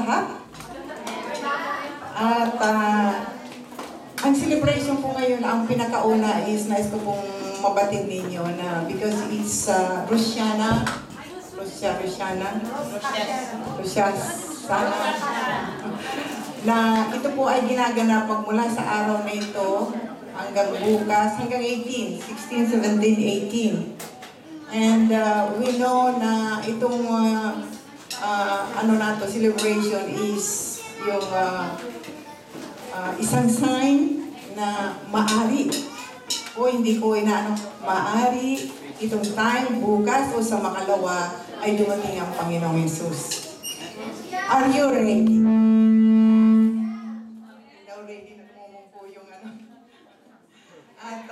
lahat. At ang celebration po ngayon, ang pinakauna is nais ko pong mabatid ninyo na because it's Rosyana, na ito po ay ginaganap mula sa araw na ito hanggang bukas, hanggang 18, 16, 17, 18. And we know na itong celebration is yung isang sign na maari o hindi ko maari itong time bukas o sa makalawa ay dumating ang Panginoong Yesus. Are you ready? Daw ready na po yung At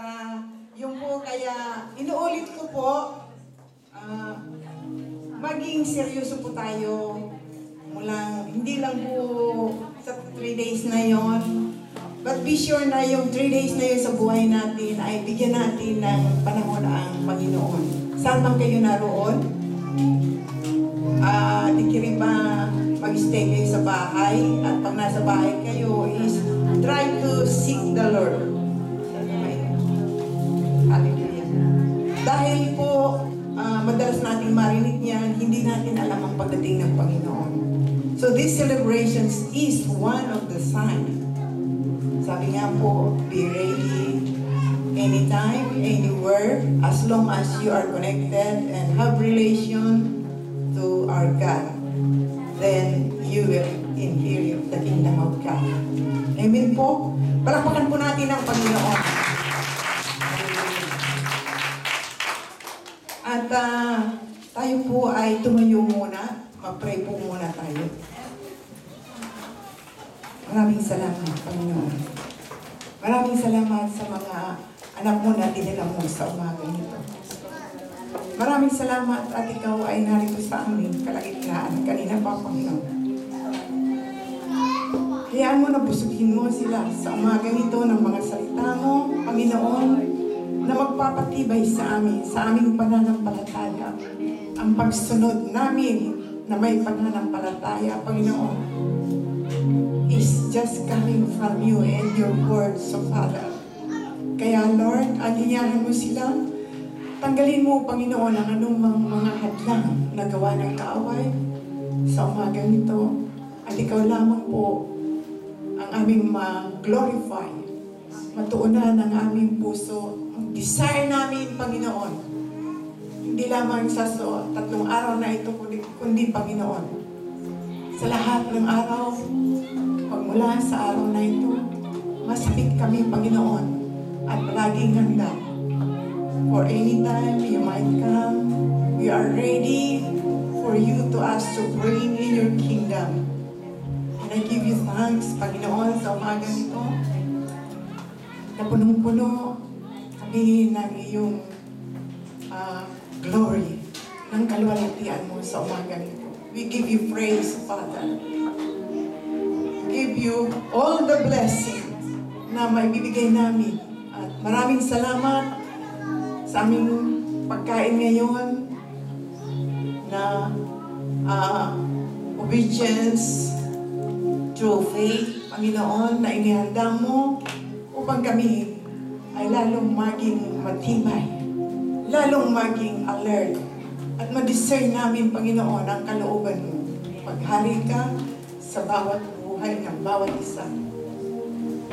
yung po kaya inuulit ko po, maging seryoso po tayo mula hindi lang po sa 3 days na yon, but be sure na yung 3 days na yun sa buhay natin ay bigyan natin ng panahon ang Panginoon. Saan man kayo naroon? Di kiri ba mag-stay kayo sa bahay? At pag nasa bahay kayo is try to seek the Lord. Hallelujah. Dahil po madalas natin marinig niyan, hindi natin alam ang pagdating ng Panginoon. So this celebrations is one of the signs. Sabi nga po, be ready anytime, anywhere, as long as you are connected and have relation to our God. Then you will inherit the kingdom of God. Amen po? Palakpakan po natin ang Panginoon. At tayo po ay tumayo muna. Mag-pray po muna tayo. Maraming salamat, Panginoon. Maraming salamat sa mga anak mo na dinala mo sa umaga nito. Maraming salamat at ikaw ay narito sa aming kalagitnaan kanina pa, Panginoon. Hayaan mo na busugin mo sila sa umaga nito ng mga salita mo, Panginoon, na magpapatibay sa aming pananampalataya. Ang pagsunod namin na may pananampalataya, Panginoon, is just coming from you and your word, so Father. Kaya Lord, alinyahan mo sila. Tanggalin mo, Panginoon, ang anumang mga hadlang na gawa ng kaaway sa umagang nito. At ikaw lamang po ang aming ma-glorify. Matuunan ang aming puso. Ang desire namin, Panginoon, hindi lamang sa 3 araw na ito, kundi Panginoon. Sa lahat ng araw, pagmula sa araw na ito, masapit kami, Panginoon, at palaging handa. For any time you might come, we are ready for you to ask to bring in your kingdom. And I give you thanks, Panginoon, sa umaga nito, na punong-puno kami ng iyong glory, ng kaluwalhatian mo sa umaga nito. We give you praise, Father. Give you all the blessings na maibibigay namin. At maraming salamat sa aming pagkain ngayon na obedience through faith, Panginoon, na inihanda mo upang kami ay lalong maging matibay, lalong maging alert, at ma-discern namin, Panginoon, ang kalooban mo. Paghari ka sa bawat buhay ng bawat isa,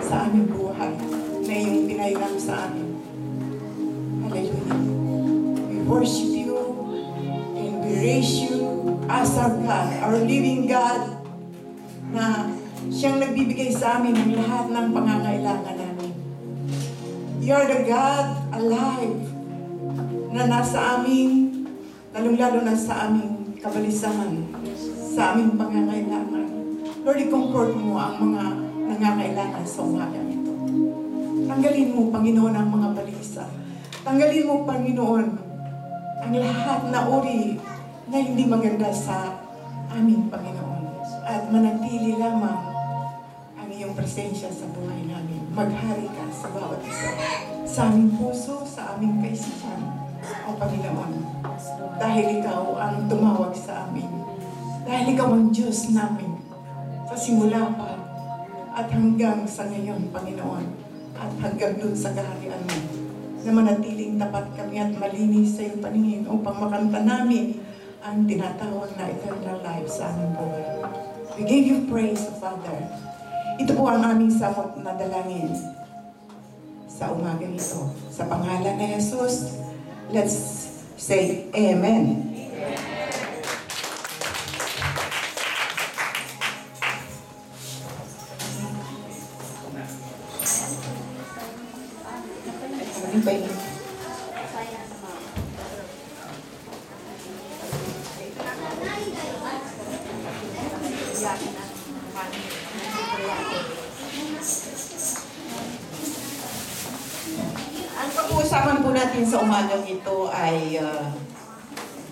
sa aming buhay na iyong pinairam sa amin. Hallelujah. We worship you and we raise you as our God, our living God, na siyang nagbibigay sa amin ng lahat ng pangangailangan namin. You are the God alive na nasa amin, lalong-lalo na sa aming kabalisahan, sa aming pangangailangan. Lord, i-comfort mo ang mga nangangailangan sa umaga nito. Tanggalin mo, Panginoon, ang mga balisa. Tanggalin mo, Panginoon, ang lahat na uri na hindi maganda sa aming Panginoon. At manatili lamang ang iyong presensya sa buhay namin. Maghari ka sa bawat isa. Sa aming puso, sa aming kaisipan, o Panginoon. Dahil ikaw ang tumawag sa amin. Dahil ikaw ang Diyos namin. sa simula pa, at hanggang sa ngayon, Panginoon, at hanggang dun sa kaharian mo, na manatiling tapat kami at malinis sa iyong paningin upang makanta namin ang tinatawag na eternal life sa aming buhay. We give you praise, Father. Ito po ang aming samot na dalangin sa umagang ito. Sa pangalan ni Jesus, let's say Amen. Ano ba yun? Ang pag-uusapan po natin sa umagang ito ay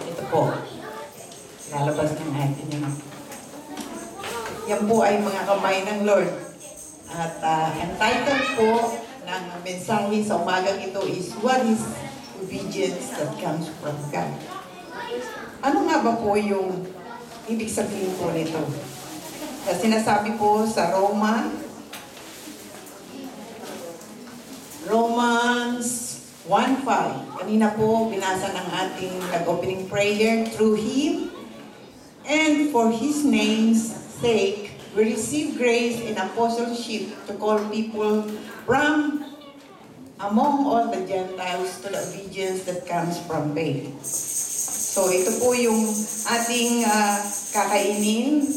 ito po. Lalabas ng atin yun. Yan po ay mga kamay ng Lord. At ang title po ng mensahe sa umagang ito is What is obedience that comes from God? Ano nga ba po yung ibig sabihin po nito? Sinasabi po sa Romans 1:5. Kanina po binasa ng ating nag-opening prayer, through Him and for His name's sake, we receive grace and apostleship to call people from among all the Gentiles to the obedience that comes from faith. So ito po yung ating kakainin,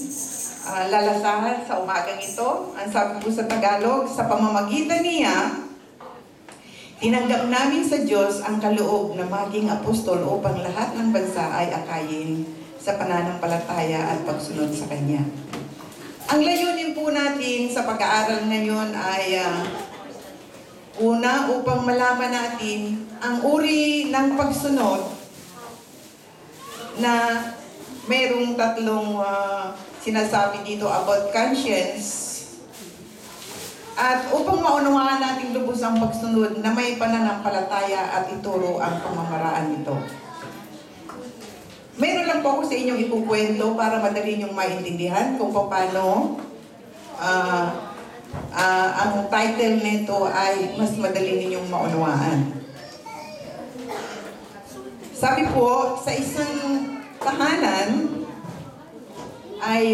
lalasahan sa umagang ito. Ang sabi po sa Tagalog, sa pamamagitan niya, tinanggap namin sa Diyos ang kaloob na maging apostol upang lahat ng bansa ay akayin sa pananampalataya at pagsunod sa Kanya. Ang layunin po natin sa pag-aaral ngayon ay una, upang malaman natin ang uri ng pagsunod na merong tatlong sinasabi dito about conscience. At upang maunawaan natin lubos ang pagsunod na may pananampalataya at ituro ang pamamaraan nito. Meron lang po ako sa inyong ikukwento para madali niyong maintindihan kung paano ang title nito ay mas madali ninyong maunawaan. Sabi po, sa isang tahanan ay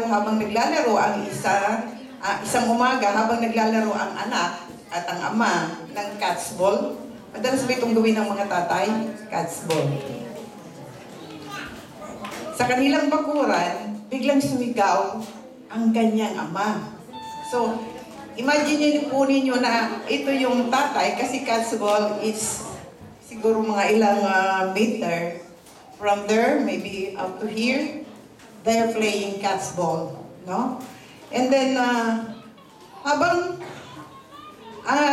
habang naglalaro ang isang umaga habang naglalaro ang anak at ang ama ng catch ball. Madalas ba itong gawin ng mga tatay? Catch ball. Sa kanilang bakuran, biglang sumigaw ang kanyang ama. So, imagine po ninyo na ito yung tatay kasi catch ball is siguro mga ilang meter from there, maybe up to here. They're playing catch ball, no? And then, habang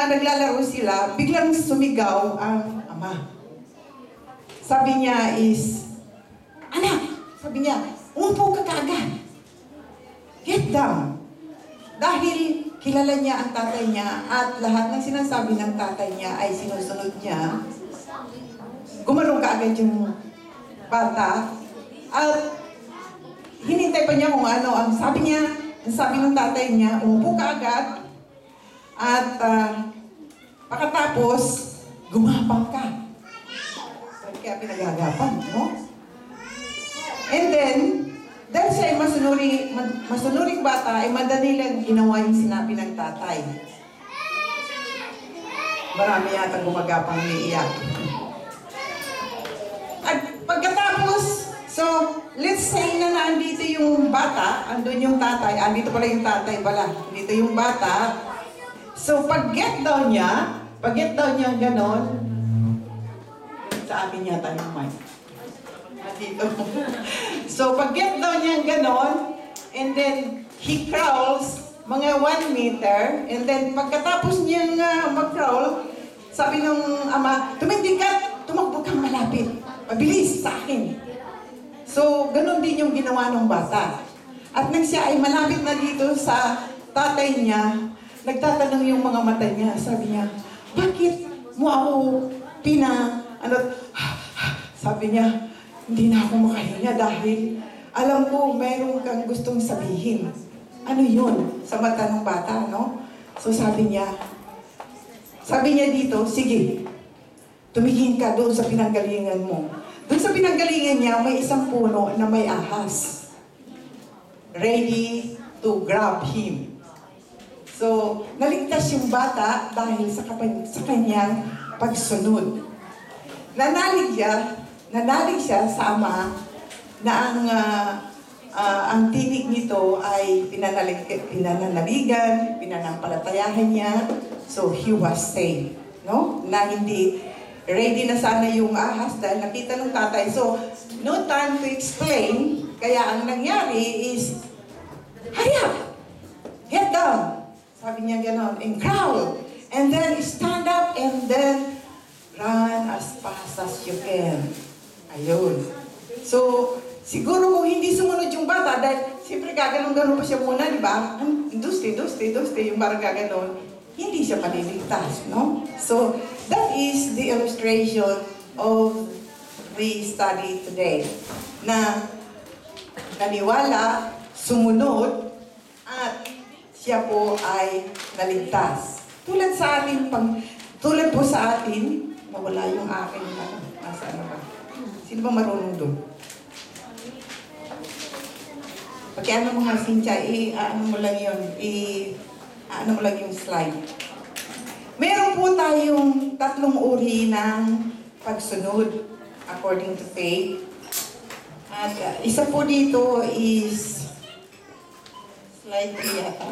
naglalaro sila, biglang sumigaw ang ama. Sabi niya is, "Anak," sabi niya, "umupo ka kaagad. Get down." Dahil kilala niya ang tatay niya at lahat ng sinasabi ng tatay niya ay sinusunod niya, gumanong kaagad yung bata at hinintay pa niya kung ano ang sabi niya. Ang sabi ng tatay niya, umupo ka agad at pagkatapos, gumapang ka. Kaya pinagagapan, no? And then, dahil siya ay masunuring bata, ay madali lang ginawa yung sinabi ng tatay. Marami yata gumagapang umiiyak. At pagkatapos, so, let's say na nandito yung bata, andun yung tatay, andito pala yung tatay pala, dito yung bata. So, pag-get down niya ganon, sa akin yata yung mic. Dito. So, pag-get down niya ganon, and then, he crawls mga 1 meter, and then, pagkatapos niyang mag-crawl, sabi ng ama, tumindig ka, tumakbo kang malapit, mabilis sa akin. So, ganun din yung ginawa ng bata. At nang siya ay malapit na dito sa tatay niya, nagtatanong yung mga mata niya. Sabi niya, "Bakit mo ako Sabi niya, "Hindi na ako makahinga dahil alam ko meron kang gustong sabihin." ano yun sa mata ng bata, no? So sabi niya dito, sige, tumingin ka doon sa pinanggalingan mo. Doon sa pinanggalingan niya, may isang puno na may ahas. Ready to grab him. So, naligtas yung bata dahil sa kanyang pagsunod. Nanalig siya sa ama na ang tinig nito ay pinananaligan, pinanampalatayahan niya, so he was saved. No? Na hindi ready na sana yung ahas dahil nakita ng tatay. So, no time to explain, kaya ang nangyari is, hurry up! Get down! Sabi niya gano'n, and crawl, and then stand up, and then run as fast as you can. Ayun. So, siguro kung hindi sumunod yung bata, dahil siyempre gaganon-ganon pa siya muna, di ba? Duste, yung parang gaganon, hindi siya maliligtas, no? So, that is the illustration of we study today. Na naniwala, sumunod, at siya po ay naligtas. Tulad po sa atin, mawala yung akin na, nasaan na ba? Sino ba marunong doon? Pagkaya mo nga, Cynthia, ano mo lang yung slide. Meron po tayong 3 uri ng pagsunod according to faith. At isa po dito is slide 3 yata.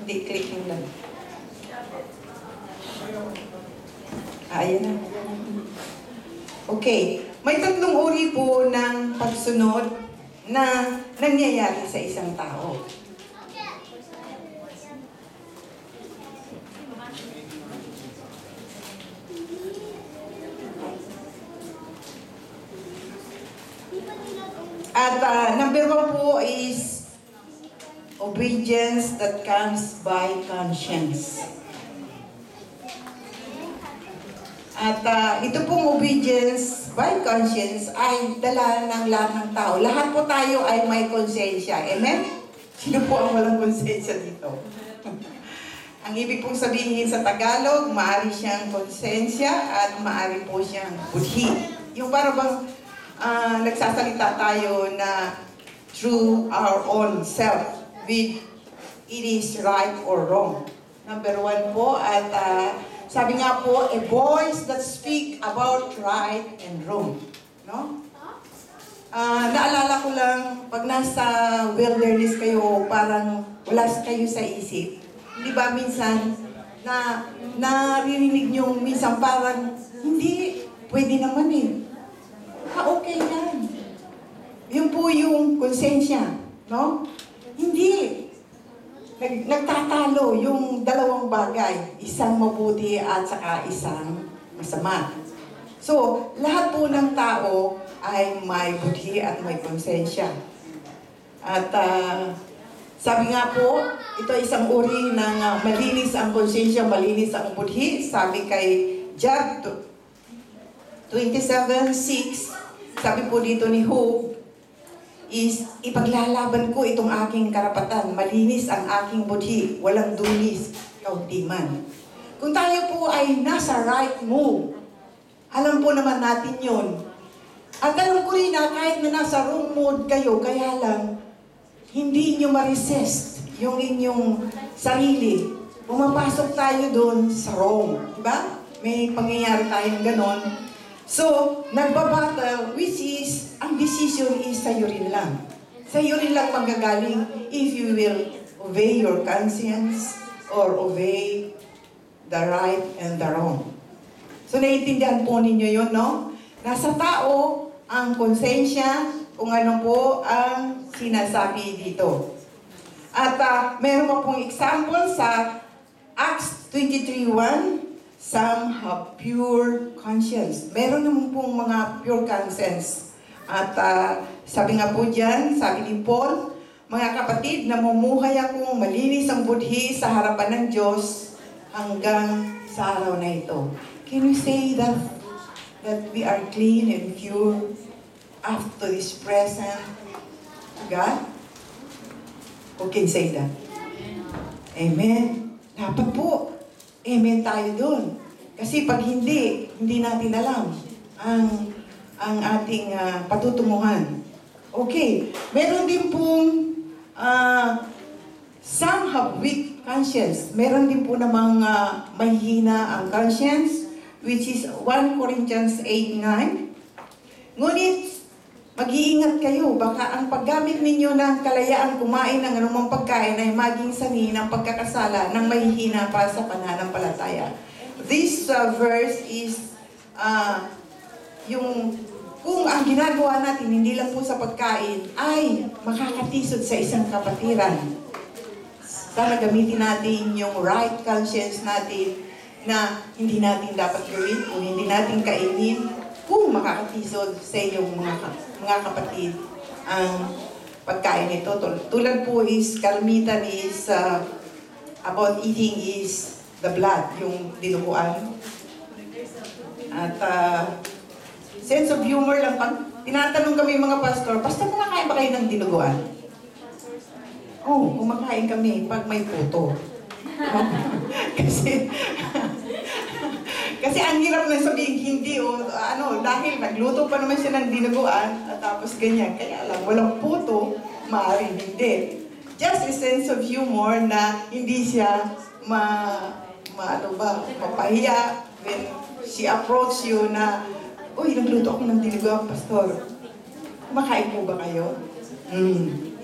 Hindi, click nyo lang. Ayan na. Okay. May 3 uri po ng pagsunod na nangyayari sa isang tao. At number 1 po is obedience that comes by conscience. At ito pong obedience by conscience ay dala ng lahat ng tao. Lahat po tayo ay may konsensya. Amen? Sino po ang walang konsensya dito? Ang ibig pong sabihin sa Tagalog, maaari siyang konsensya at maaari po siyang budhi. Yung parang nagsasalita tayo na through our own self, with it is right or wrong. Number 1 po, at sabi nga po, a voice that speak about right and wrong. No? Naalala ko lang, pag nasa wilderness kayo, parang wala kayo sa isip. Di ba minsan, naririnig nyo minsan parang, hindi, pwede naman eh. Okay yan. Yun po yung konsensya, no? Hindi. Nagtatalo yung dalawang bagay. Isang mabuti at saka isang masama. So, lahat po ng tao ay may budhi at may konsensya. At sabi nga po, ito isang uri ng malinis ang konsensya, malinis ang budhi. Sabi kay Job 27:6, sabi po dito ni Hope, is ipaglalaban ko itong aking karapatan, malinis ang aking budhi, walang dulis, kaunti man. Kung tayo po ay nasa right move, alam po naman natin yun. At alam ko rin na kahit na nasa wrong mode kayo, kaya lang, hindi nyo ma-resist yung inyong sarili. Pumapasok tayo doon sa wrong. Diba? May pangyayari tayong ganon. So, nagbabattle, which is, ang decision is sa'yo rin lang. Sa'yo rin lang magagaling if you will obey your conscience or obey the right and the wrong. So, naiintindihan po ninyo yun, no? Nasa tao ang konsensya kung ano po ang sinasabi dito. At meron pa pong example sa Acts 23:1. Some have pure conscience. Meron naman pong mga pure conscience. At sabi nga po dyan, sabi ni Paul, mga kapatid, namumuhay akong malinis ang budhi sa harapan ng Diyos hanggang sa araw na ito. Can you say that that we are clean and pure after this present God? Who can say that? Amen. Dapat po. Amen tayo dun. Kasi pag hindi natin alam ang ating patutunguhan. Okay. Meron din pong some have weak conscience. Meron din po namang mahihina ang conscience, which is 1 Corinthians 8:9. Ngunit, mag-iingat kayo, baka ang paggamit ninyo ng kalayaan kumain ng anumang pagkain ay maging sanhi ng pagkakasala ng mahihina para sa pananampalataya. This verse is yung kung ang ginagawa natin hindi lang po sa pagkain ay makakatisod sa isang kapatiran. Sana gamitin natin yung right conscience natin na hindi natin dapat gawin o hindi natin kainin kung makakatisod sa inyong mga kapatid ang pagkain ito. Tulad po is, kalmitan is about eating is the blood, yung dinuguan. At sense of humor lang, pag tinatanong kami mga pastor, Pastor, kumakain ba kayo ng dinuguan? Oh, kumakain kami pag may puto. Kasi ang hirap na sabihin hindi dahil nagluto pa naman siya ng dinuguan at tapos ganyan. Kaya lang, walang puto, maaaring hindi. Just a sense of humor na hindi siya mapahiya when she approach you na, uy, nagluto ako ng dinuguan, Pastor. Kumakain po ba kayo?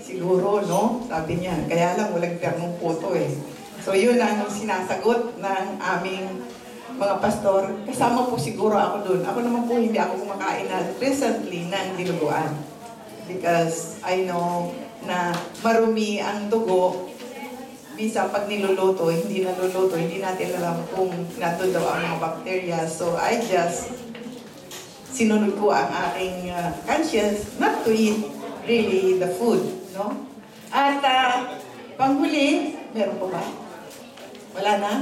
Siguro, no? Sabi niya. Kaya lang, walang ternong puto eh. So, yun ang sinasagot ng aming mga pastor. Kasama po siguro ako dun. Ako naman po, hindi ako kumakain na recently ng dinuguan. Because I know na marumi ang dugo. Bisa pag niluluto, hindi naluluto, hindi natin alam kung nandun daw ang mga bacteria. So, I just sinunod ko ang aking conscience not to eat really the food, no? At panghuli, meron po ba? Wala na?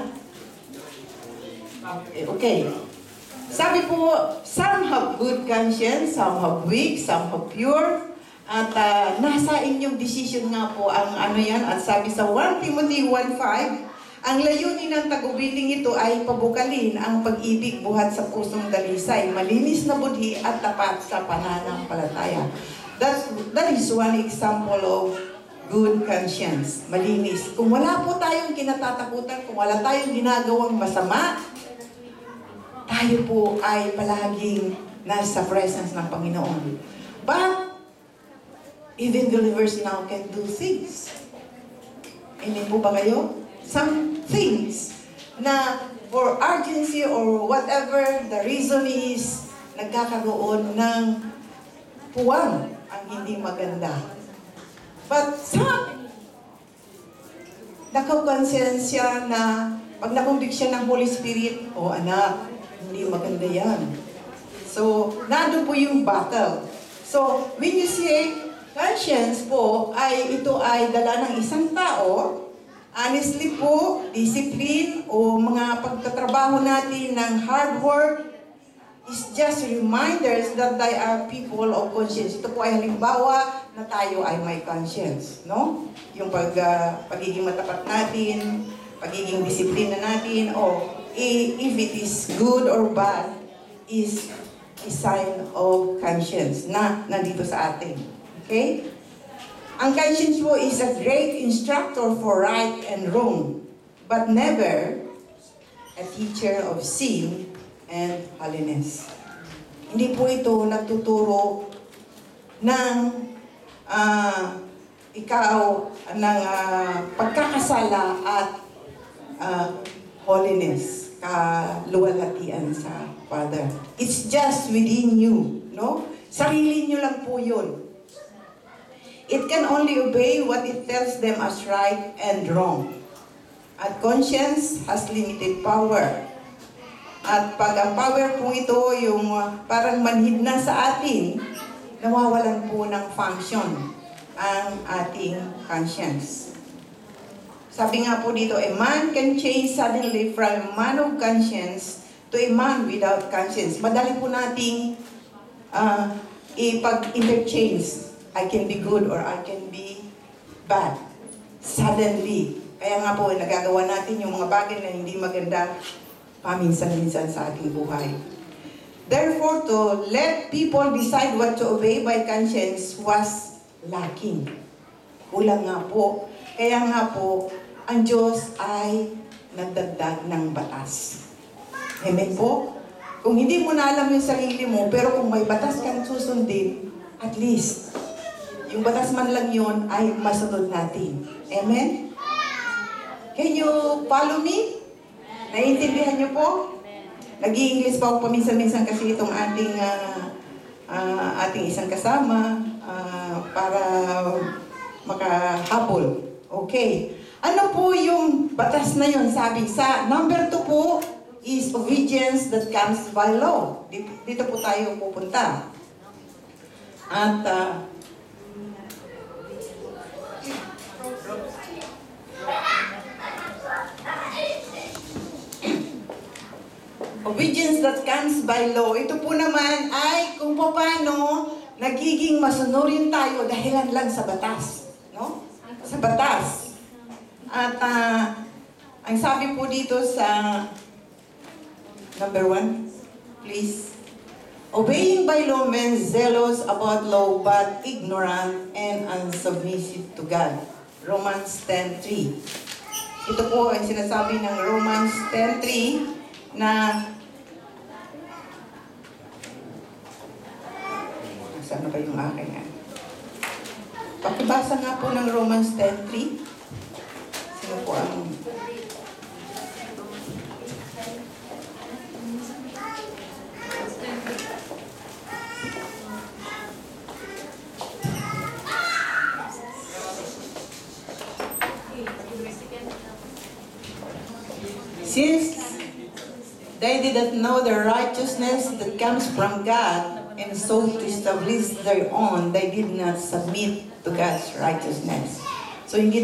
Okay. Sabi po, some have good conscience, some have weak, some have pure. At nasa inyong decision nga po ang yan. At sabi sa 1 Timothy 1:5, ang layunin ng tagubiling ito ay pabukalin ang pag-ibig buhat sa pusong dalisay, malinis na budhi at tapat sa pananampalataya. That is one example of good conscience, malinis. Kung wala po tayong kinatatakutan, kung wala tayong ginagawang masama, tayo po ay palaging nasa presence ng Panginoon. But, even believers now can do things. Hindi po ba kayo? Some things na for urgency or whatever the reason is, nagkakaroon ng puwang ang hindi maganda. But some, nakakonsensya na pag nakumbik siya ng Holy Spirit, anak, hindi maganda yan. So, nandun po yung battle. So, when you say conscience po, ito ay dala ng isang tao, honestly po, discipline o mga pagtatrabaho natin ng hard work is just reminders that they are people of conscience. Ito po ay halimbawa na tayo ay may conscience, no? Yung pagiging matapat natin, pagiging disiplina natin, if it is good or bad, is a sign of conscience na nandito sa atin. Okay? Ang conscience po is a great instructor for right and wrong, but never a teacher of sin and holiness. Hindi po ito nagtuturo ng pagkakasala at holiness, kaluwalhatian sa Father. It's just within you, no? Sarili nyo lang po yun. It can only obey what it tells them as right and wrong. At conscience has limited power. At pag ang power po ito, yung parang manhid na sa atin, nawawalan po ng function ang ating conscience. Sabi nga po dito, a man can change suddenly from a man of conscience to a man without conscience. Madali po nating ipag-interchange. I can be good or I can be bad. Suddenly. Kaya nga po, nagagawa natin yung mga bagay na hindi maganda paminsan-minsan sa ating buhay. Therefore, to let people decide what to obey by conscience was lacking. Kulang nga po. Kaya nga po, ang Diyos ay nagdagdag ng batas. Amen po? Kung hindi mo na alam yung sarili mo, pero kung may batas kang susundin, at least, yung batas man lang yun ay masunod natin. Amen? Can you follow me? Naiintindihan niyo po? Nag-i-English pa ako paminsan-minsan kasi itong ating isang kasama para makahabol. Okay. Ano po yung batas na yun? Sabi sa number 2 po is obedience that comes by law. Dito po tayo pupunta. At obedience that comes by law. Ito po naman ay kung paano nagiging masunurin tayo dahilan lang sa batas. No? Sa batas. At ang sabi po dito sa number 1, please. Obeying by law means zealous about law but ignorant and unsubmissive to God. Romans 10:3. Ito po ay sinasabi ng Romans 10:3 na saan na ba yung akin yan? Pakibasa nga po ng Romans 10:3. Sino po ang since they did not know the righteousness that comes from God, and so to establish their own, they did not submit to God's righteousness. So hindi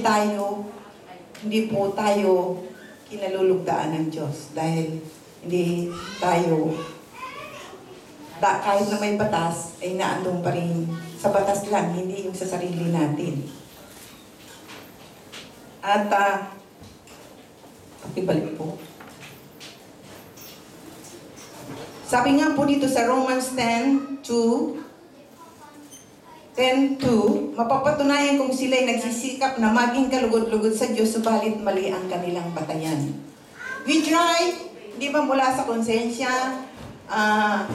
po tayo kinalulugdaan ng Diyos dahil hindi tayo, kahit na may batas, ay naandun pa rin sa batas lang, hindi yung sa sarili natin. At pakibalik po. Sabi nga po dito sa Romans 10:2, mapapatunayan kung sila'y nagsisikap na maging kalugod-lugod sa Diyos, subalit mali ang kanilang batayan. We try, di ba mula sa konsensya,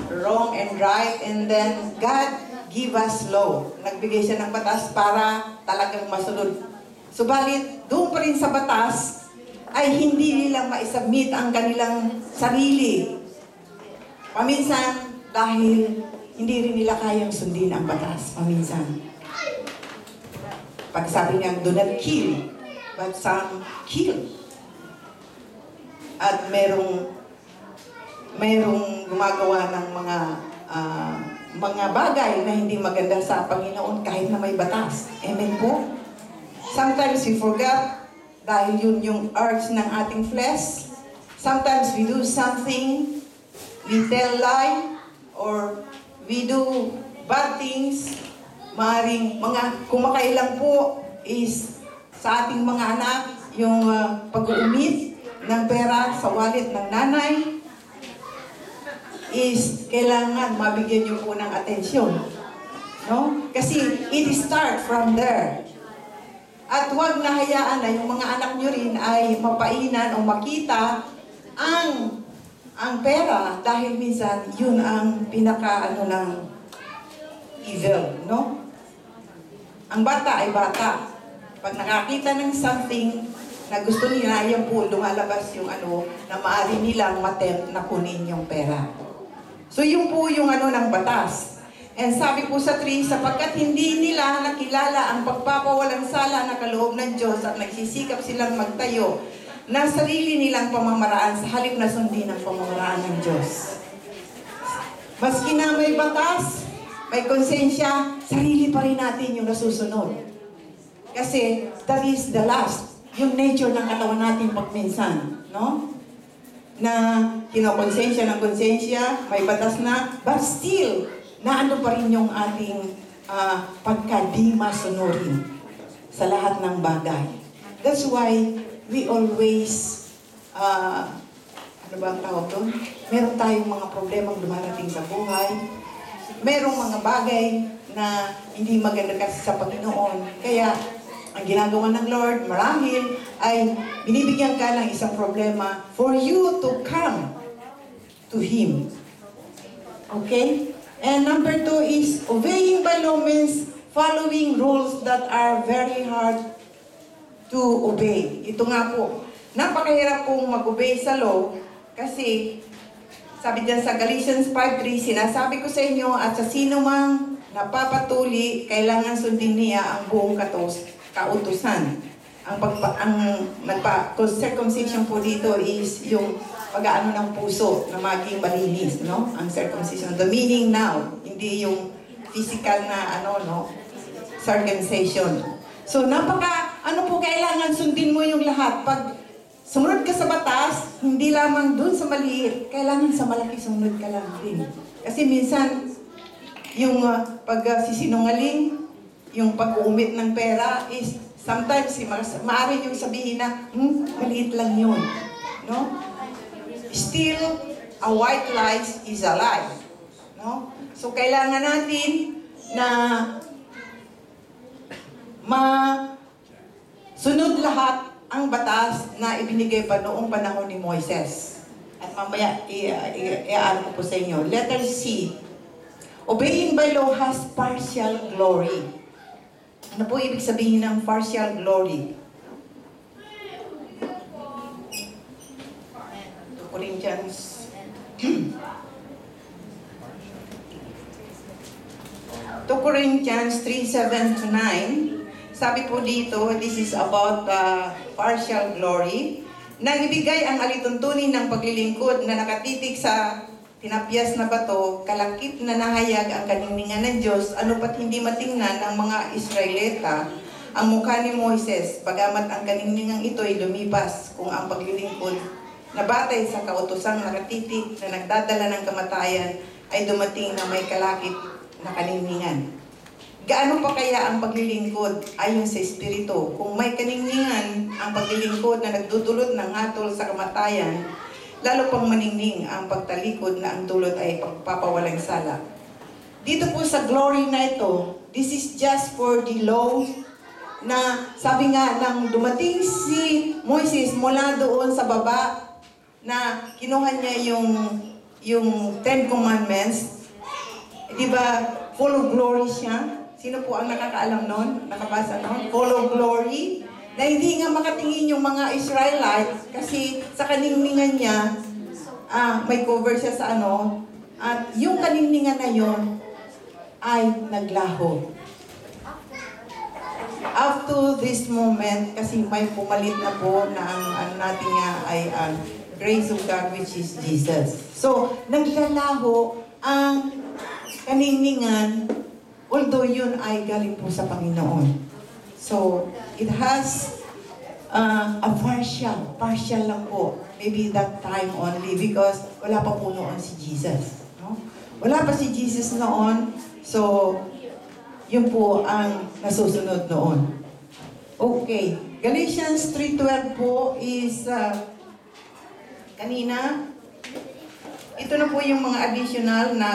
wrong and right, and then God give us law. Nagbigay siya ng batas para talagang masunod. Subalit, doon pa rin sa batas, ay hindi nila maisubmit ang kanilang sarili. Paminsan, dahil hindi rin nila kayang sundin ang batas. Paminsan. Pag sabi niya, do not kill, but some kill. At merong gumagawa ng mga bagay na hindi maganda sa Panginoon kahit na may batas. Amen po? Sometimes we forget dahil yun yung urge ng ating flesh. Sometimes we do something, we tell lie, or we do bad things. Maaaring mga kumakailang po is sa ating mga anak, yung pag-uumit ng pera sa wallet ng nanay is kailangan mabigyan niyo po ng atensyon. No? Kasi it start from there. At huwag na hayaan na yung mga anak nyo rin ay mapainan o makita ang pera dahil minsan yun ang pinaka ng evil, no? Ang bata ay bata. Pag nakakita ng something na gusto nila, yan po lumalabas yung na maaari nilang matempt na kunin yung pera. So yun po yung ng batas. And sabi po sa 3, sapagkat hindi nila nakilala ang pagpapawalang sala na kaloob ng Diyos at nagsisikap silang magtayo ng sarili nilang pamamaraan sa halip na sundin ang pamamaraan ng Diyos. Maski na may batas, may konsensya, sarili pa rin natin yung nasusunod. Kasi that is the last, yung nature ng katawan natin pagminsan, no? na kinokonsensya ng konsensya, may batas na, but still, naano pa rin yung ating pagka-di masunurin sa lahat ng bagay. That's why we always, ano ba ang tawag doon? Meron tayong mga problemang dumarating sa buhay. Merong mga bagay na hindi maganda kasi sa Panginoon. Kaya, ang ginagawa ng Lord, marahil, ay binibigyan ka ng isang problema for you to come to Him. Okay? And number 2 is, obeying by law means following rules that are very hard to obey. Ito nga po, napakahirap pong mag-obey sa law kasi sabi dyan sa Galatians 5:3, sinasabi ko sa inyo at sa sino mang napapatuli, kailangan sundin niya ang buong kautusan. Circumcision po dito is yung pag-aano ng puso na maging malinis, no? Ang circumcision. The meaning now, hindi yung physical na circumcision. So, ano po kailangan sundin mo yung lahat. Pag sumunod ka sa batas, hindi lamang dun sa maliit, kailangan sa malaki sumunod ka lang din. Kasi minsan, yung pagsisinungaling, yung pag-uumit ng pera is sometimes maaari yung sabihin na, maliit lang yun. No? Still, a white lie is a lie. No? So, kailangan natin na masunod lahat ang batas na ibinigay pa noong panahon ni Moises. At mamaya, i-ano ko po sa inyo. Letter C. Obeying by law has partial glory. Ano po ibig sabihin ng partial glory? Corinthians 2 Corinthians 3:7-9. Sabi po dito, this is about partial glory. Nang ibigay ang alituntunin ng paglilingkod na nakatitig sa tinapyas na bato, kalakip na nahayag ang kaningningan ng Diyos, ano pat hindi matingnan ng mga Israelita ang mukha ni Moises, bagamat ang kaningningang ito ay lumipas kung ang paglilingkod na batay sa kautosang nakatitig na nagdadala ng kamatayan ay dumating na may kalakip na kaningningan. Gaano pa kaya ang paglilingkod ayon sa Espiritu? Kung may kaningningan ang paglilingkod na nagdudulot ng hatol sa kamatayan, lalo pang maningning ang pagtalikod na ang dulot ay pagpapawalang sala. Dito po sa glory na ito, this is just for the law na sabi nga nang dumating si Moises mula doon sa baba na kinuha niya yung Ten Commandments, di ba full of glory siya? Sino po ang nakakaalam nun? Nakabasa nun? Full of glory? Na hindi nga makatingin yung mga Israelites kasi sa kaningningan niya, may cover siya sa at yung kaningningan na yon ay naglaho. Up to this moment, kasi may pumalit na po na ang natin nga ay grace of God which is Jesus. So, naglalaho ang kaningningan, although yun ay galing po sa Panginoon. So, it has a partial lang po. Maybe that time only because wala pa po noon si Jesus. No? Wala pa si Jesus noon, so yun po ang nasusunod noon. Okay, Galatians 3:12 po is kanina. Ito na po yung mga additional na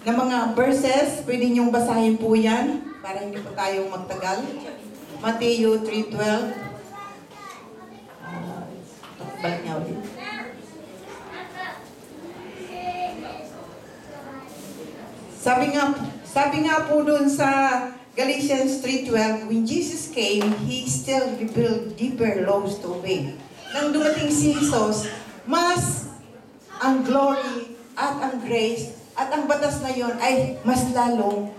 mga verses, pwede niyong basahin po yan para hindi po tayong magtagal. Mateo 3:12. Balik niya ulit. Sabi nga po dun sa Galatians 3:12, when Jesus came, He still revealed deeper laws to obey. Nang dumating si Jesus, mas ang glory at ang grace at ang batas na yon ay mas lalong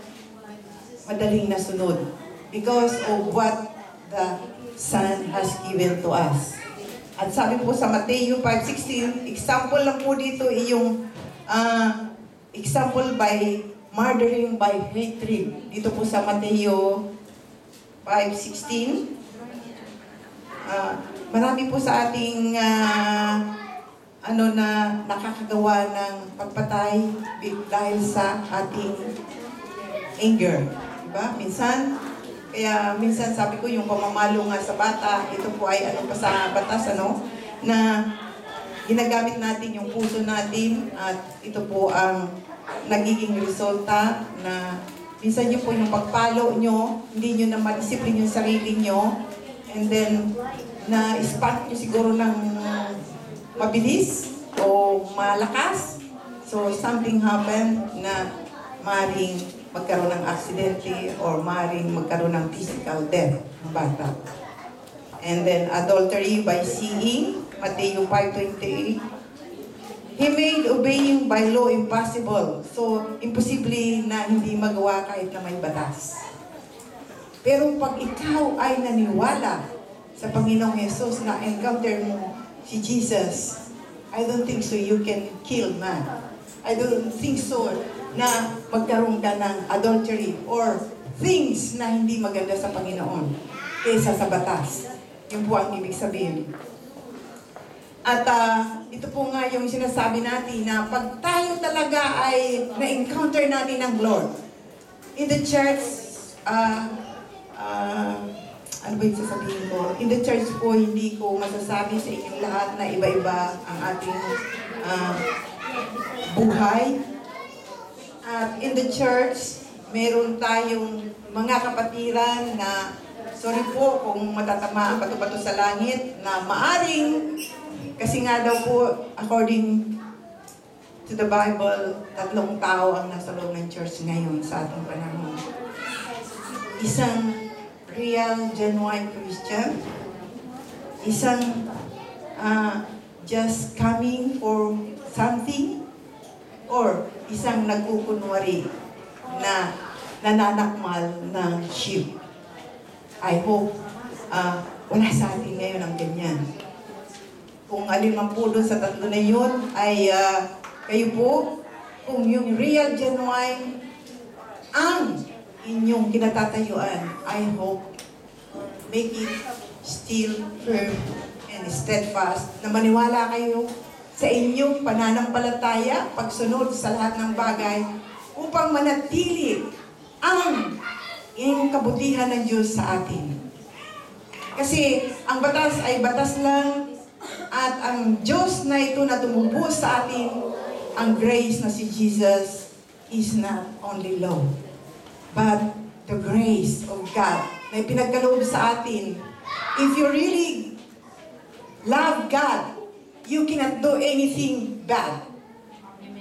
madaling nasunod because of what the Son has given to us. At sabi po sa Mateo 5:16, example lang po dito yung example by murdering by hatred. Dito po sa Mateo 5:16, marami po sa ating na nakakagawa ng pagpatay dahil sa ating anger. Diba? Minsan sabi ko yung pamamalo nga sa bata, ito po ay pa sa batas, na ginagamit natin yung puso natin at ito po ang nagiging resulta na minsan nyo po yung pagpalo nyo, hindi nyo na madisiplin yung sarili nyo, and then na-spark nyo siguro ng mabilis o malakas. So something happened na maaaring magkaroon ng aksidente or maaaring magkaroon ng physical death ng bata. And then adultery by seeing, Matthew 5:28. He made obeying by law impossible. So, imposible na hindi magawa kahit na may batas. Pero pag ikaw ay naniwala sa Panginoong Jesus na encounter mo si Jesus, I don't think so you can kill man. I don't think so na magkaroon ka ng adultery or things na hindi maganda sa Panginoon kaysa sa batas. Yun po ang ibig sabihin. At ito po nga yung sinasabi natin na pag tayo talaga ay na-encounter natin ng Lord. In the church, ano ba yung sasabihin ko? In the church po, hindi ko masasabi sa inyong lahat na iba-iba ang ating buhay. At in the church, meron tayong mga kapatiran na, sorry po kung matatamaan bato-bato sa langit, na maaring, kasi nga daw po, according to the Bible, 3 tao ang nasa loob ng church ngayon sa ating panahon. Isang real, genuine Christian, isang just coming for something, or isang nagkukunwari na nananakmal ng sheep. I hope wala sa atin ngayon ang ganyan. Kung alin man po doon sa tatlo na yun ay kayo po, kung yung real, genuine ang inyong kinatatayuan, I hope make it still firm and steadfast, na maniwala kayo sa inyong pananampalataya, pagsunod sa lahat ng bagay, upang manatili ang inyong kabutihan ng Diyos sa atin. Kasi ang batas ay batas lang, at ang Diyos na ito na tumubos sa atin, ang grace na si Jesus is not only law, but the grace of God na ipinagkaloob sa atin. If you really love God, you cannot do anything bad.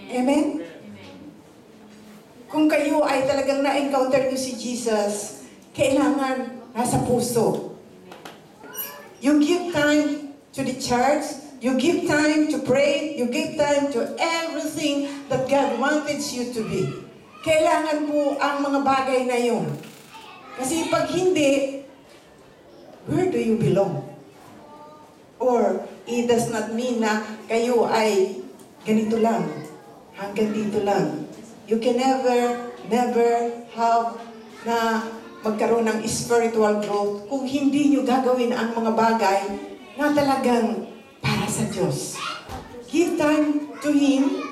Amen? Kung kayo ay talagang na-encounter nyo si Jesus, kailangan nasa puso. You give time to the church, you give time to pray, you give time to everything that God wanted you to be. Kailangan po ang mga bagay na yun. Kasi pag hindi, where do you belong? Or it does not mean na kayo ay ganito lang, hanggang dito lang. You can never have na magkaroon ng spiritual growth kung hindi nyo gagawin ang mga bagay na talagang para sa Diyos. Give time to Him,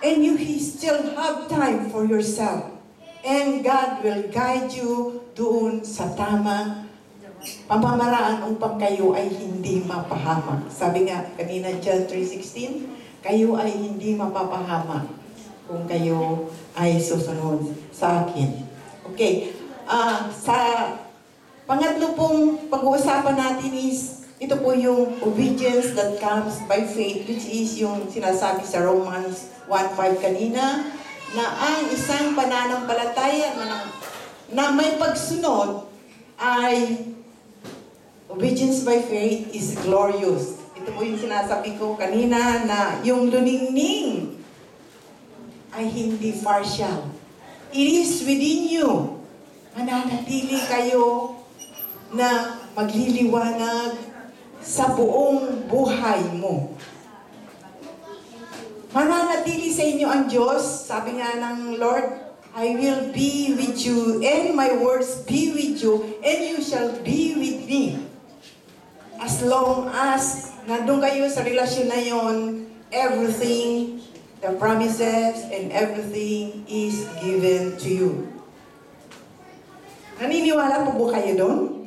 and you still have time for yourself. And God will guide you doon sa tamang pamamaraan upang kayo ay hindi mapahamak. Sabi nga kanina, John 3:16, kayo ay hindi mapapahamak kung kayo ay susunod sa akin. Okay. Sa pangatlo pong pag-uusapan natin is ito po yung obedience that comes by faith, which is yung sinasabi sa Romans 1:5 kanina, na ang isang pananampalataya na may pagsunod ay obedience by faith is glorious. Ito po yung sinasabi ko kanina na yung luningning ay hindi partial. It is within you. Mananatili kayo na magliliwanag sa buong buhay mo. Mananatili sa inyo ang Diyos. Sabi nga ng Lord, I will be with you, and my words be with you, and you shall be with me. As long as nandun kayo sa relasyon na yon, everything, the promises and everything is given to you. Naniniwala po ba kayo doon?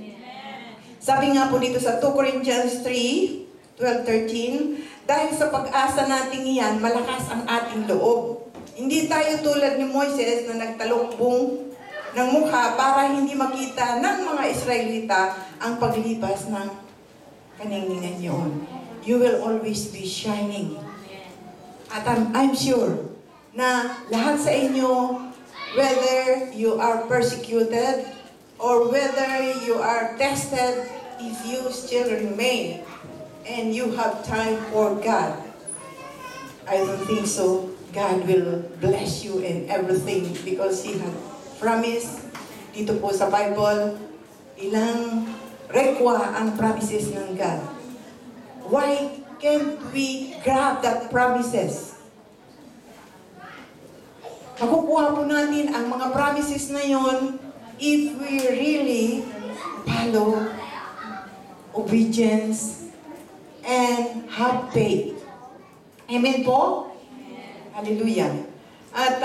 Sabi nga po dito sa 2 Corinthians 3, 12-13, dahil sa pag-asa natin iyan, malakas ang ating loob. Hindi tayo tulad ni Moises na nagtalukbong ng mukha para hindi makita ng mga Israelita ang paglipas ng kaninginan niyon. You will always be shining. At I'm sure na lahat sa inyo, whether you are persecuted or whether you are tested, if you still remain and you have time for God, I don't think so. God will bless you in everything because He had promised dito po sa Bible, ilang rekwa ang promises ng God. Why can't we grab that promises? Makukuha po natin ang mga promises na yon if we really follow obedience and have faith. Amen po? Hallelujah. At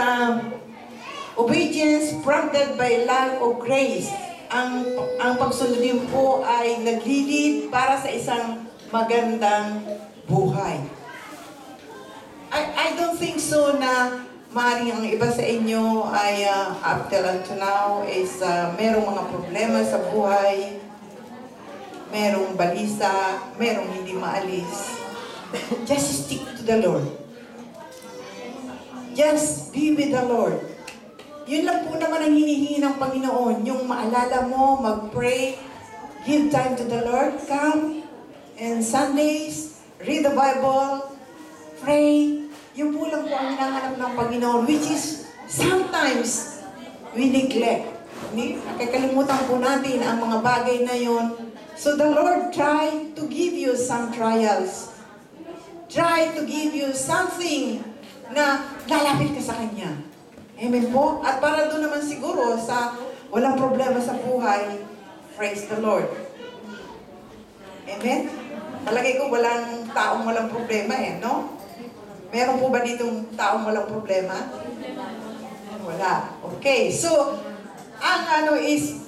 obedience prompted by love of grace. Ang pagsunod din po ay naglilid para sa isang magandang buhay. I don't think so na maaaring ang iba sa inyo ay up till now is merong mga problema sa buhay, merong balisa, merong hindi maalis. Just stick to the Lord. Just be with the Lord. Yun lang po naman ang hinihingi ng Panginoon, yung maalala mo, mag-pray, give time to the Lord, come, and Sundays, read the Bible, pray. Yun po lang po ang hinahanap ng Panginoon, which is sometimes we neglect. Nakakalimutan po natin ang mga bagay na yun. So the Lord try to give you some trials. Try to give you something na lalapit ka sa Kanya. Amen po? At para doon naman siguro sa walang problema sa buhay, praise the Lord. Amen? Palagay ko walang taong walang problema no? Meron po ba ditong taong walang problema? Wala. Okay, so, ang is,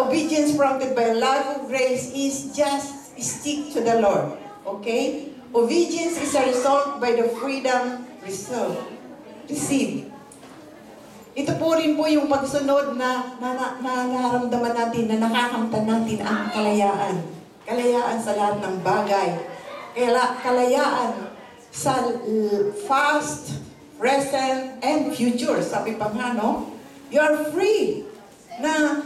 obedience prompted by love of grace is just stick to the Lord. Okay? Obedience is a result by the freedom received. Ito po rin po yung pagsunod na nararamdaman natin, na nakakamtan natin ang kalayaan. Kalayaan sa lahat ng bagay. Kalayaan sa past, present, and future. Sabi pa nga, no? You are free na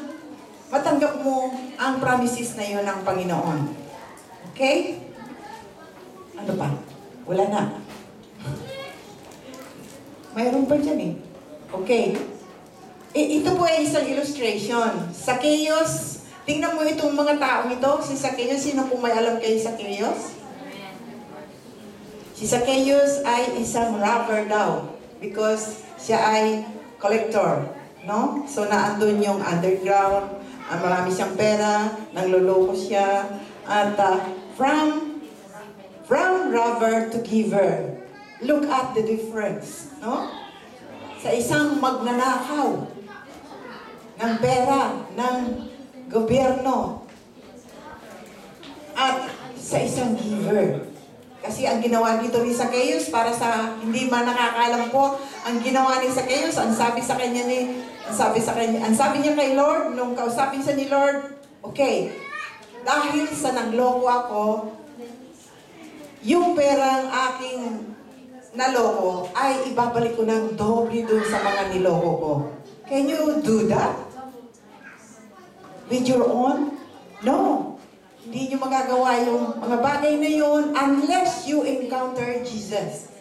matanggap mo ang promises na yun ng Panginoon. Okay? Ano pa? Wala na. Mayroon pa dyan Okay. Ito po ay isang illustration. Zacchaeus, tingnan mo itong mga taong ito. Si Zacchaeus, sino po may alam kay Zacchaeus? Si Zacchaeus ay isang robber daw because siya ay collector, no? So naandun yung underground, marami siyang pera, nangloloko siya, at from robber to giver. Look at the difference, no? Sa isang magnanakaw ng pera ng gobyerno at sa isang giver. Kasi ang ginawa dito ni Zacchaeus, para sa hindi man nakakaalam po, ang ginawa ni Zacchaeus, ang sabi niya kay Lord, nung kausapin siya ni Lord, okay, dahil sa nagloko ako, yung perang aking naloko ay ibabalik ko ng doble doon sa mga niloko ko. Can you do that? With your own? No. Hindi nyo magagawa yung mga bagay na yun unless you encounter Jesus.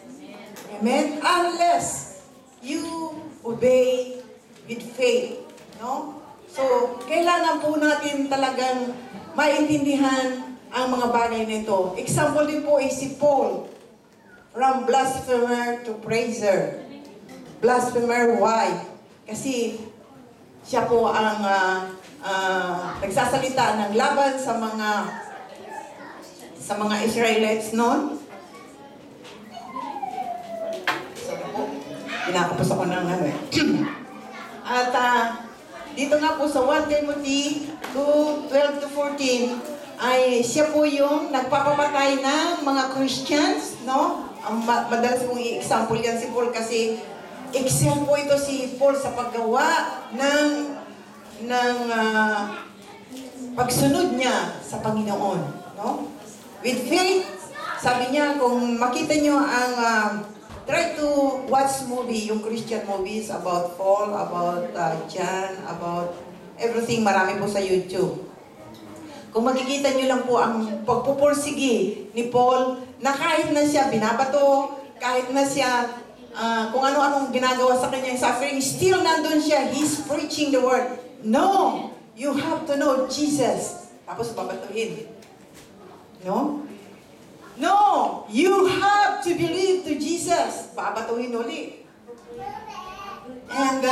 Amen? Unless you obey with faith. No? So, kailangan po natin talagang maintindihan ang mga bagay na ito. Example din po ay si Paul. From blasphemer to praiser. Blasphemer, why? Kasi siya po ang nagsasalita ng laban sa mga sa mga Israelites noon. Sorry po, pinakapos ako ng ano eh. At dito nga po sa 1 Timothy 2:12 to 14, ay siya po yung nagpapapatay ng mga Christians, no? Ang madalas kong i-example yan si Paul kasi excel po ito si Paul sa paggawa ng pagsunod niya sa Panginoon, no? With faith, sabi niya, kung makita niyo ang try to watch movie, yung Christian movies about Paul, about John, about everything, marami po sa YouTube. Kung makikita niyo lang po ang pagpupursige ni Paul, na kahit na siya binabato, kahit na siya kung ano-anong ginagawa sa kanyang suffering, still nandun siya, he's preaching the word. No! You have to know Jesus. Tapos babatuhin. No? No! You have to believe to Jesus. Babatuhin ulit. And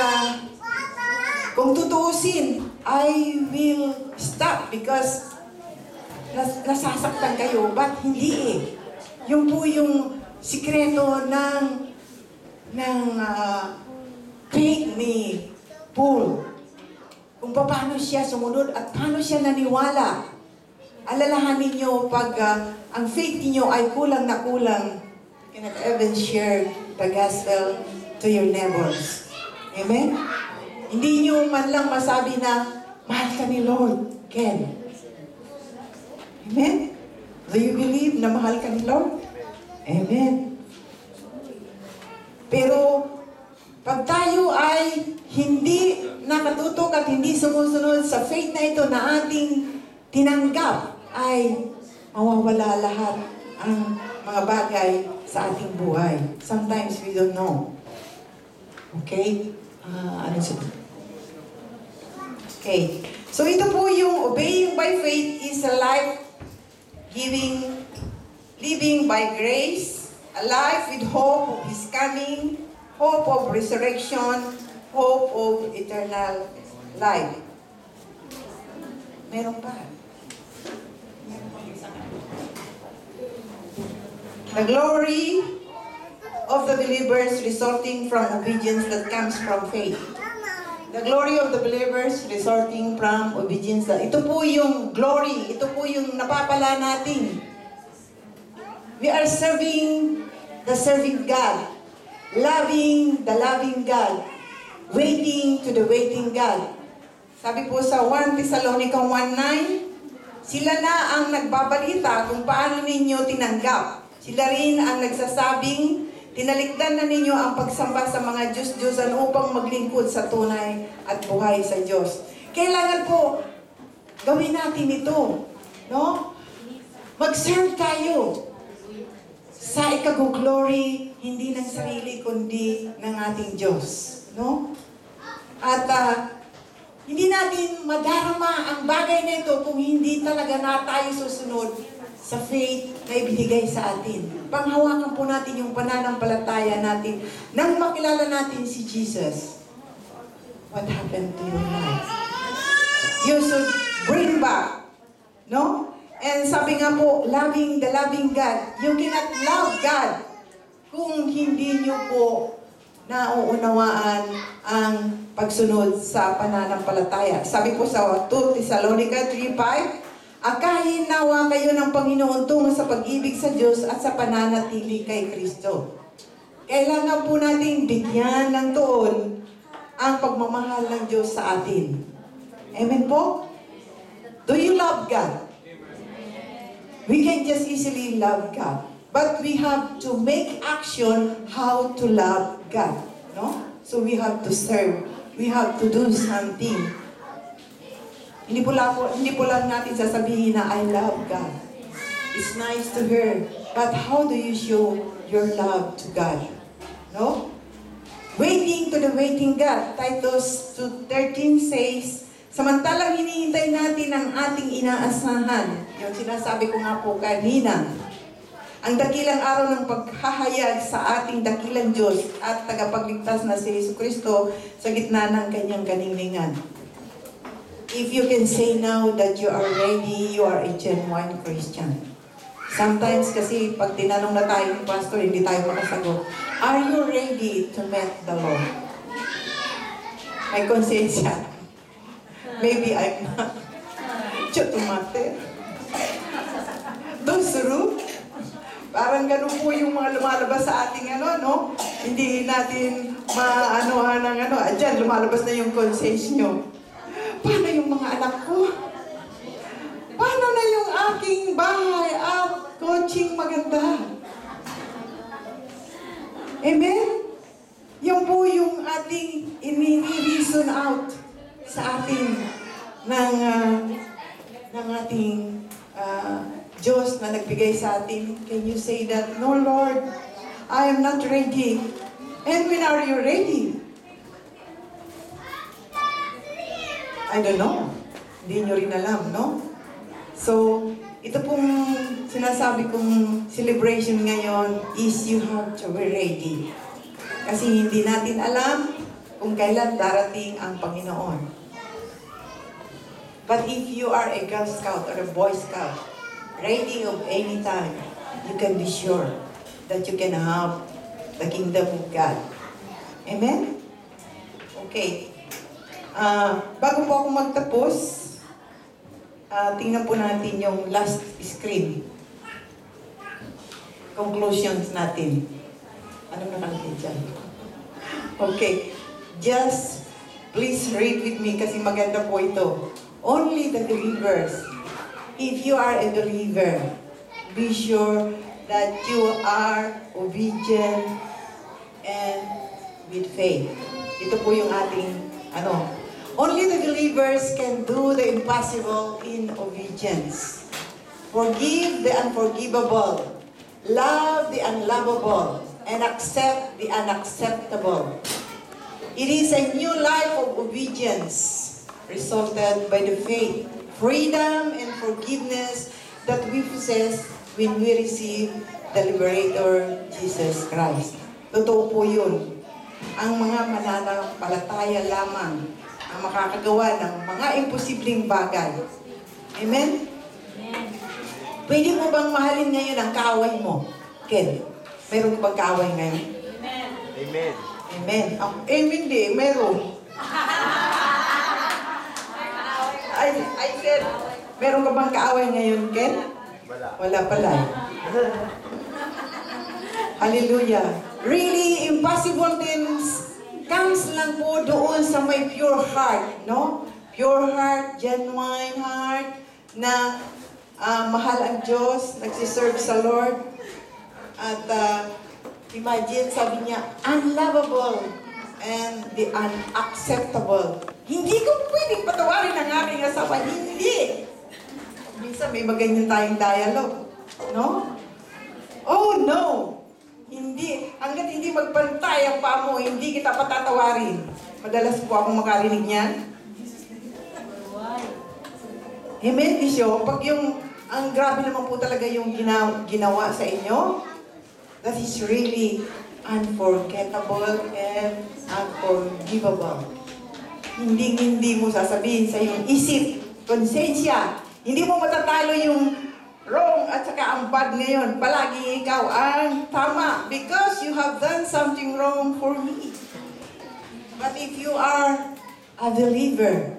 kung tutuusin, I will stop because nasasaktan kayo. But hindi eh. Yung po yung sikreto ng faith ni Paul. Kung paano siya sumunod at paano siya naniwala. Alalahanin niyo pag ang faith niyo ay kulang na kulang, you cannot even share the gospel to your neighbors. Amen? Hindi niyo man lang masabi na, mahal ka ni Lord, Ken. Amen? Do you believe na mahal ka ni Lord? Amen. Pero, pag tayo ay hindi nakatutok at hindi sumusunod sa faith na ito na ating tinanggap, ay mawawala lahat ang mga bagay sa ating buhay. Sometimes we don't know. Okay? Ano sabi? Okay. So ito po yung obeying by faith is a life living by grace, a life with hope of His coming, hope of resurrection, hope of eternal life. Meron pa. The glory of the believers resulting from obedience that comes from faith. The glory of the believers resulting from obedience. Ito po yung glory. Ito po yung napapala natin. We are serving the serving God. Loving the loving God. Waiting to the waiting God. Sabi po sa 1 Thessalonica 1:9, sila na ang nagbabalita kung paano ninyo tinanggap. Sila rin ang nagsasabing, tinalikdan na ninyo ang pagsamba sa mga Diyos-Diyosan upang maglingkod sa tunay at buhay sa Diyos. Kailangan po, gawin natin ito. No? Mag-serve tayo sa ikaguglory, hindi ng sarili, kundi ng ating Diyos. No? At hindi natin madarama ang bagay na ito kung hindi talaga na tayo susunod sa faith na ibinigay sa atin. Panghawakan po natin yung pananampalataya natin nang makilala natin si Jesus. What happened to your life? You should bring back. No? And sabi nga po, loving the loving God. You cannot love God kung hindi nyo po nauunawaan ang pagsunod sa pananampalataya. Sabi po sa 2 Thessalonica 3:5, akayin nawa kayo ng Panginoon tungo sa pag-ibig sa Diyos at sa pananatili kay Kristo. Kailangan po nating bigyan ng tuon ang pagmamahal ng Diyos sa atin. Amen po? Do you love God? We can just easily love God. But we have to make action how to love God. No? So we have to serve. We have to do something. Hindi po lang natin sasabihin na I love God. It's nice to hear. But how do you show your love to God? No? Waiting to the waiting God. Titus 2:13 says, samantalang hinihintay natin ang ating inaasahan. Yung sinasabi ko nga po kanina. Ang dakilang araw ng paghahayag sa ating dakilang Diyos at tagapagligtas na si Jesucristo sa gitna ng kanyang kaninglingan. If you can say now that you are ready, you are a genuine Christian. Sometimes kasi pag tinanong na tayo ng pastor, hindi tayo makasagot. Are you ready to meet the Lord? May konsensya. Maybe I'm not. Chotomate. Those true. Parang ganun po yung mga lumalabas sa ating no? Hindi natin maanohan ng Diyan, lumalabas na yung conscience nyo. Paano yung mga anak ko? Paano na yung aking bahay at coaching maganda? Amen? Yan po yung ating ini-reason out sa ating ng ating Diyos na nagbigay sa atin. Can you say that, no Lord, I am not ready. And when are you ready? I don't know. Hindi nyo rin alam, no? So, ito pong sinasabi kong celebration ngayon is you have to be ready. Kasi hindi natin alam kung kailan darating ang Panginoon. But if you are a Girl Scout or a Boy Scout, ready of any time, you can be sure that you can have the kingdom of God. Amen? Okay. Bago po ako magtapos, tingnan po natin yung last screen. Conclusions natin. Ano nakalagay dyan? Okay. Just please read with me kasi maganda po ito. Only the believers. If you are a believer, be sure that you are obedient and with faith. Ito po yung ating Only the believers can do the impossible in obedience. Forgive the unforgivable, love the unlovable, and accept the unacceptable. It is a new life of obedience, resulted by the faith, freedom, and forgiveness that we possess when we receive the Liberator, Jesus Christ. Totoo po yun. Ang mga mananampalataya lamang ang makakagawa ng mga imposibleng bagay. Amen? Amen. Pwede mo bang mahalin ngayon ang kaaway mo? Ken, meron bang kaaway ngayon? Amen. Amen. Amen. Amen di, meron. I said, meron ka bang kaaway ngayon, Ken? Wala. Wala pala. Hallelujah. Really, impossible things comes lang po doon sa may pure heart, no? Pure heart, genuine heart, na mahal ang Diyos, nagsiserve sa Lord. At imagine, sabi niya, unlovable and the unacceptable. Hindi ko pwedeng patawarin ang aking asawa. Hindi. Minsan may maganyan tayong dialogue, no? Oh, no. Hindi. Hanggat hindi magpantay ang paa mo, hindi kita patatawarin. Madalas po akong makarinig niyan. Amen, Bishop. Pag ang grabe naman po talaga yung ginawa sa inyo, that is really unforgettable and unforgivable. Hindi mo sasabihin sa iyong isip, konsensya. Hindi mo matatalo yung wrong at saka ang bad ngayon. Palagi ikaw ang tama because you have done something wrong for me. But if you are a believer,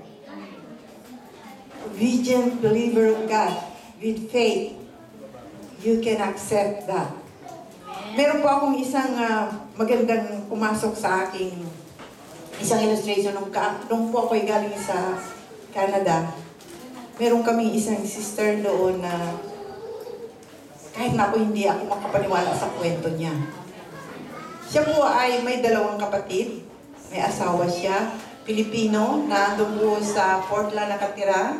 obedient believer of God, with faith, you can accept that. Meron po akong isang magandang pumasok sa aking isang illustration nung po ako'y galing sa Canada. Meron kaming isang sister doon na kahit na ako hindi ako makapaniwala sa kwento niya. Siya po ay may 2 kapatid. May asawa siya, Pilipino, na doon po sa Portland nakatira.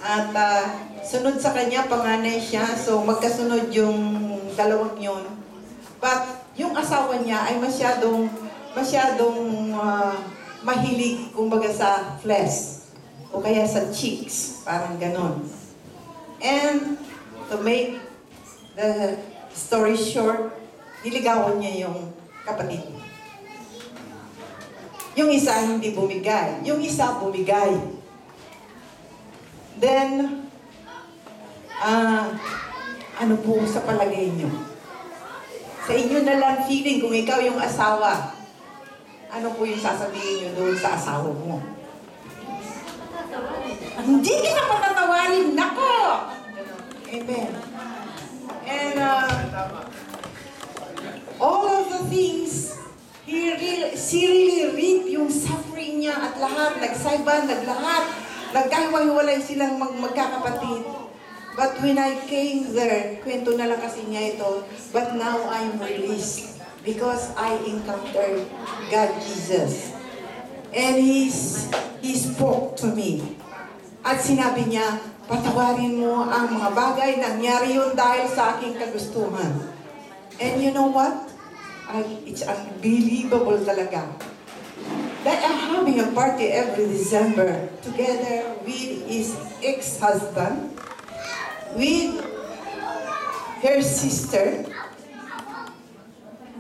At sunod sa kanya, panganay siya. So magkasunod yung 2 yun. But yung asawa niya ay masyadong mahilig, kumbaga sa flesh. O kaya sa cheeks. Parang ganon. And to make the story short, niligawan niya yung kapatid niya. Yung isa hindi bumigay. Yung isa bumigay. Then, Ano po sa palagay niyo? Sa inyo na lang feeling kung ikaw yung asawa. Ano po yung sasabihin niyo doon sa asawa mo? Hindi kita patatawarin, nako! Amen. And all of the things, she really read yung suffering niya at lahat, nagsayban, nagkahiwa-hiwalay silang magkakapatid. But when I came there, kwento na lang kasi niya ito, but now I'm released because I encountered God Jesus. And He spoke to me. At sinabi niya, patawarin mo ang mga bagay, nangyari yun dahil sa aking kagustuhan. And you know what? It's unbelievable talaga. That I'm having a party every December together with his ex-husband, with her sister,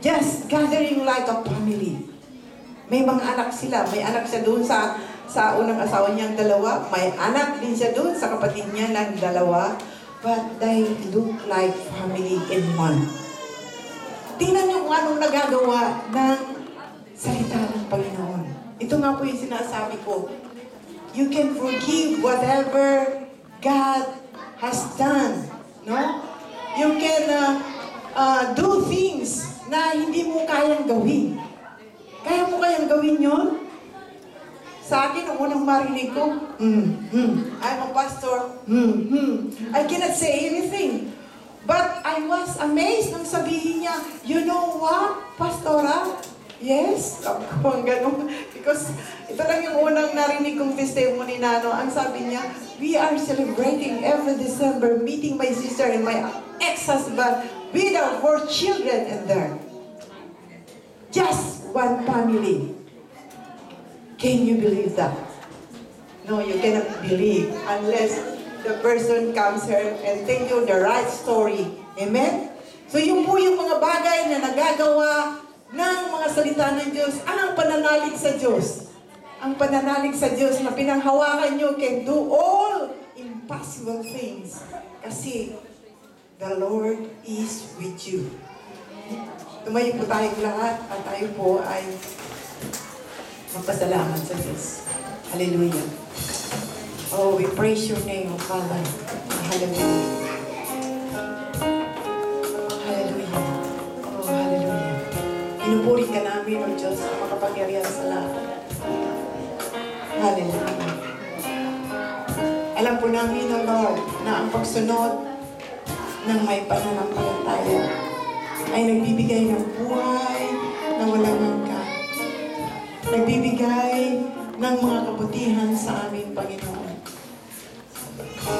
just gathering like a family. May mga anak sila. May anak siya doon sa unang asawa niyang dalawa. May anak din siya doon sa kapatid niya ng dalawa. But they look like family in one. Tingnan niyo kung anong nagagawa ng salita ng Panginoon. Ito nga po yung sinasabi ko. You can forgive whatever God has done. No? You can do things na hindi mo kayang gawin. Kaya mo kayang gawin yun? Sa akin, ang unang marinig ko, I'm a pastor, I cannot say anything. But I was amazed nang sabihin niya, you know what, Pastora? Yes, ang ganun. Because ito lang yung unang narinig kong testimony na ang sabi niya, we are celebrating every December, meeting my sister and my ex-husband with our 4 children in there. Just one family. Can you believe that? No, you cannot believe unless the person comes here and tell you the right story. Amen? So yung po yung mga bagay na nagagawa ng mga salita ng Diyos, ang pananalig sa Diyos. Ang pananalig sa Diyos na pinanghawakan nyo can do all impossible things. Kasi the Lord is with you. Tumayo po tayong lahat at tayo po ay magpasalamat sa Diyos. Hallelujah. Oh, we praise your name, O Father. Hallelujah. Hallelujah. Oh, hallelujah. Pinupuri ka namin, O Diyos, sa makapangyarihan sa lahat. Hallelujah. Alam po namin, O Lord, na ang pagsunod ng may pananampalataya ay nagbibigay ng buhay na walang hanggan. Nagbibigay ng mga kabutihan sa aming Panginoon.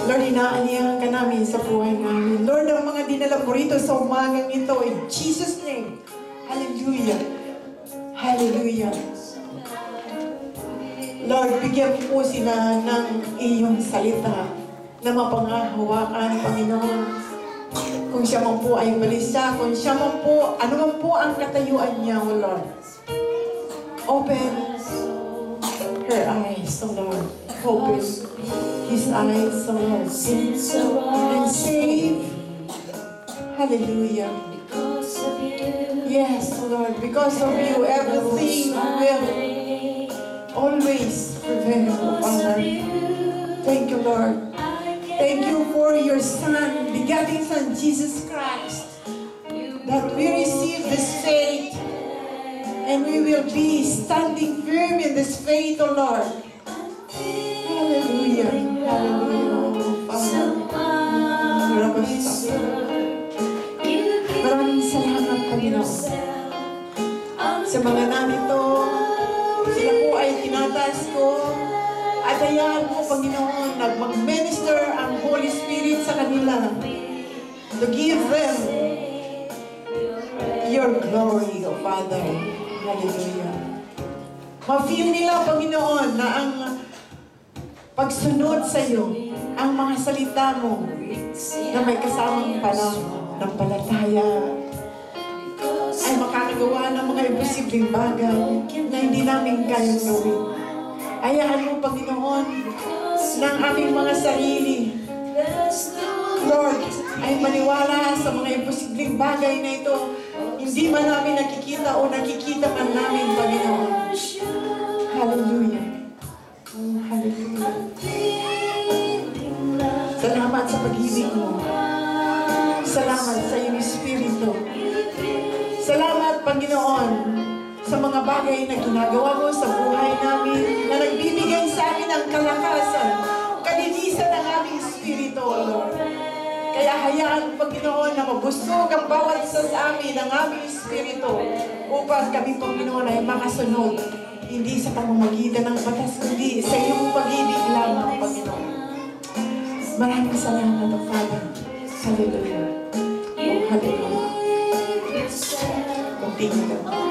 Lord, inaanihan ka namin sa buhay namin. Lord, ang mga dinala mo rito sa umagang ito, in Jesus' name. Hallelujah. Hallelujah. Lord, bigyan mo po sila ng iyong salita na mapanghahawakan, Panginoon. Kung siya man po ay balisa, kung siya man po, ano man po ang katayuan niya, O Lord. Open her eyes, O Lord. Open his eyes, O Lord. And save. Hallelujah. Yes, O Lord. Because of you, everything will always prevail, O Father. Thank you, Lord. Thank you for your Son, begotten Son, Jesus Christ, that we receive this faith and we will be standing firm in this faith, O Lord. Hallelujah. Hallelujah. Father. Maraming salamat, Panginoon. Sa mga narito, sila po ay tinataas ko. At hayaan mo, Panginoon, na mag-minister ang Holy Spirit sa kanila to give them your glory, O Father. Hallelujah. Ma-feel nila, Panginoon, na ang pagsunod sa iyo, ang mga salita mo na may kasamang pananampalataya ay makakagawa ng mga imposibleng bagay na hindi namin kayang gawin. Hayaan mo, Panginoon, ng aming mga sarili Lord, ay maniwala sa mga imposibleng bagay na ito. Hindi man namin nakikita o nakikita man namin, Panginoon. Hallelujah. Oh, hallelujah. Salamat sa pag-ibig mo. Salamat sa iyong Espiritu. Salamat, Panginoon, sa mga bagay na ginagawa mo sa buhay namin, na nagbibigay sa amin ng kalakasan, kalinisan ng aming Espiritu, Lord. Kaya hayaan, Panginoon, na mabusog ang bawat isa sa amin ng aming Espiritu upang kami, Panginoon, ay makasunod. Hindi sa pamamagitan ng batas, kundi sa iyong pag-ibig lamang, Panginoon. Maraming salamat, O Father. Hallelujah. Oh, hallelujah. Continue.